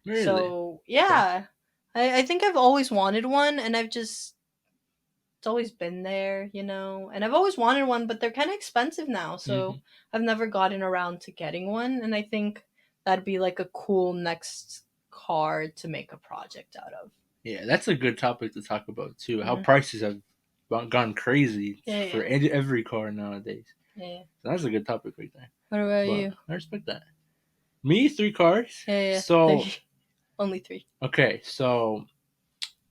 Really? So yeah, I think I've always wanted one, and it's always been there, you know. And I've always wanted one, but they're kind of expensive now, so I've never gotten around to getting one. And I think that'd be like a cool next car to make a project out of. Yeah, that's a good topic to talk about too. How prices have gone crazy for every car nowadays. Yeah. So that's a good topic right there. What about you? I respect that. Me, 3 cars. Yeah. So only 3. Okay, so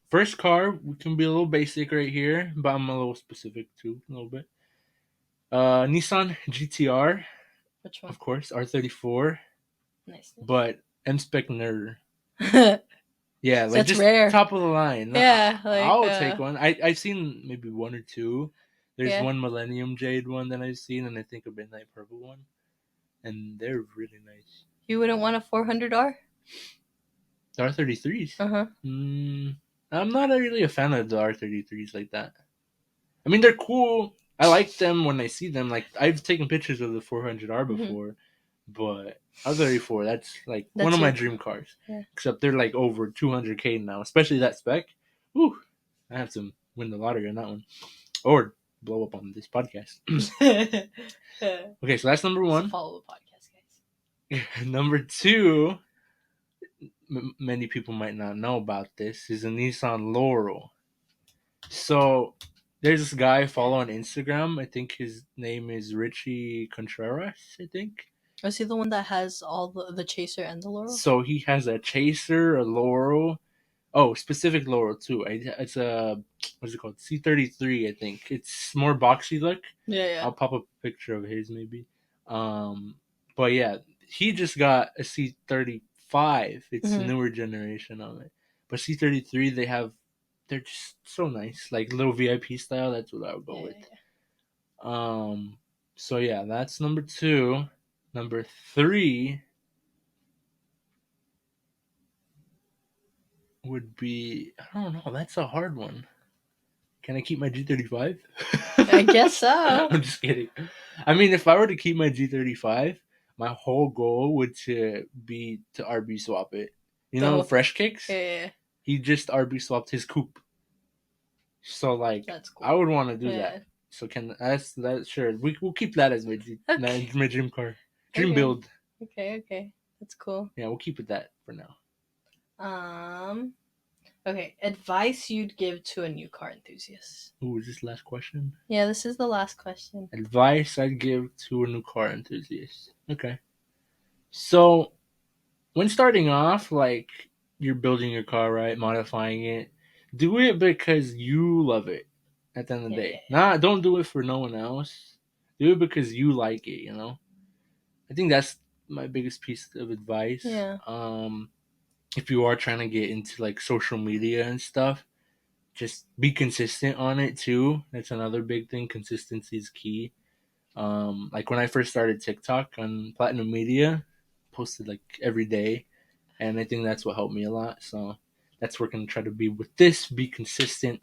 first car, we can be a little basic right here, but I'm a little specific too, a little bit. Nissan GTR. Which one? Of course, R34. Nice. But M-Spec Nerd. Yeah, like that's just rare. Top of the line. Yeah, I'll take one. I've seen maybe 1 or 2. There's one Millennium Jade one that I've seen, and I think a Midnight Purple one, and they're really nice. You wouldn't want a 400R? The R33s. I'm not really a fan of the R33s like that. I mean, they're cool. I like them when I see them. Like, I've taken pictures of the 400R before, but R34, that's one of my dream cars. Yeah. Except they're like over 200K now, especially that spec. Whew, I have to win the lottery on that one, or blow up on this podcast. Okay, so that's number 1. Follow the podcast, guys. Number 2. Many people might not know about this, is a Nissan Laurel. So there's this guy I follow on Instagram. I think his name is Richie Contreras, I think. Is he the one that has all the Chaser and the Laurel? So he has a Chaser, a Laurel. Oh, specific Laurel too. It's a, what's it called? C33, I think. It's more boxy look. Yeah. I'll pop up a picture of his maybe. But yeah, he just got a C35. It's a newer generation of it. But C33, they're just so nice, like little VIP style. That's what I would go with. Yeah. So yeah, that's number 2. Number 3 would be, I don't know. That's a hard one. Can I keep my G35? I guess so. I'm just kidding. I mean, if I were to keep my G35, my whole goal would be to RB swap it. You know, Fresh Kicks? Yeah. He just RB swapped his coupe. So that's cool. I would want to do that. So that's sure. We'll keep that as my dream car. Dream build. Okay. That's cool. Yeah, we'll keep it that for now. Okay, advice you'd give to a new car enthusiast. Ooh, is this the last question? Yeah, this is the last question. Advice I'd give to a new car enthusiast. Okay. So, when starting off, you're building your car, right? Modifying it. Do it because you love it at the end of the day. Don't do it for no one else. Do it because you like it, you know? I think that's my biggest piece of advice. Yeah. If you are trying to get into social media and stuff, just be consistent on it too. That's another big thing. Consistency is key. Like when I first started TikTok on Platinum Media, posted like every day, and I think that's what helped me a lot. So that's where we're gonna try to be with this. Be consistent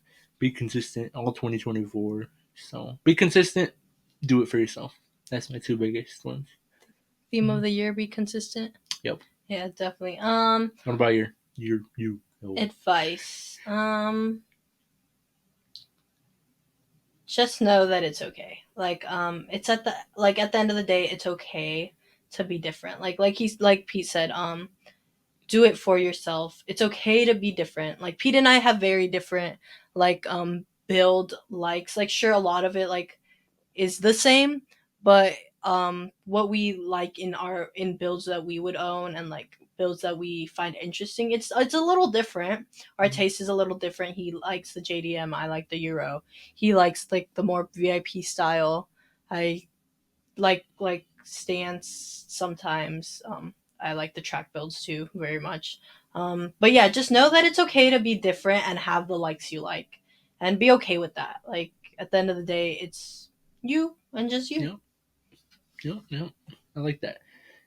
all 2024. So be consistent. Do it for yourself. That's my two biggest ones. Theme of the year: be consistent. Yep. Yeah, definitely. What about you? Advice. Just know that it's okay. Like, it's at the end of the day, it's okay to be different. Like Pete said, do it for yourself. It's okay to be different. Like Pete and I have very different build likes. Like sure, a lot of it like is the same, but what we like in builds that we would own and like builds that we find interesting, it's a little different. Our taste is a little different. He likes the JDM, I like the Euro. He likes like the more VIP style. I like stance sometimes. I like the track builds too very much. But yeah, just know that it's okay to be different and have the likes you like, and be okay with that. Like at the end of the day, it's you and just you. Yep. Yep. Yep. I like that.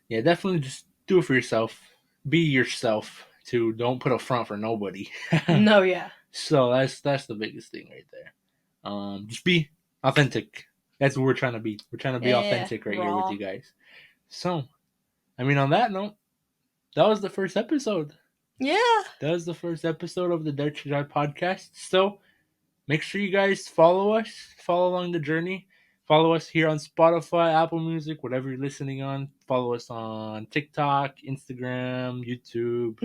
Yeah, definitely just do it for yourself. Be yourself too. Don't put a front for nobody. No, yeah. So that's the biggest thing right there. Just be authentic. That's what we're trying to be. We're trying to be Yeah, authentic right here with raw. you guys. So, I mean, on that note, that was the first episode. Yeah. That was the first episode of the Dare to Drive podcast. So, make sure you guys follow us, follow along the journey. Follow us here on Spotify, Apple Music, whatever you're listening on. Follow us on TikTok, Instagram, YouTube.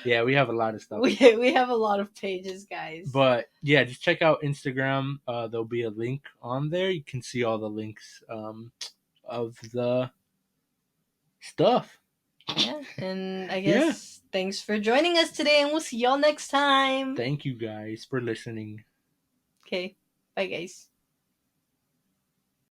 Yeah, we have a lot of stuff. we have a lot of pages, guys. But yeah, just check out Instagram. There'll be a link on there. You can see all the links of the stuff. Yeah, and I Yeah. guess thanks for joining us today, and we'll see y'all next time. Thank you guys for listening. Okay, bye, guys.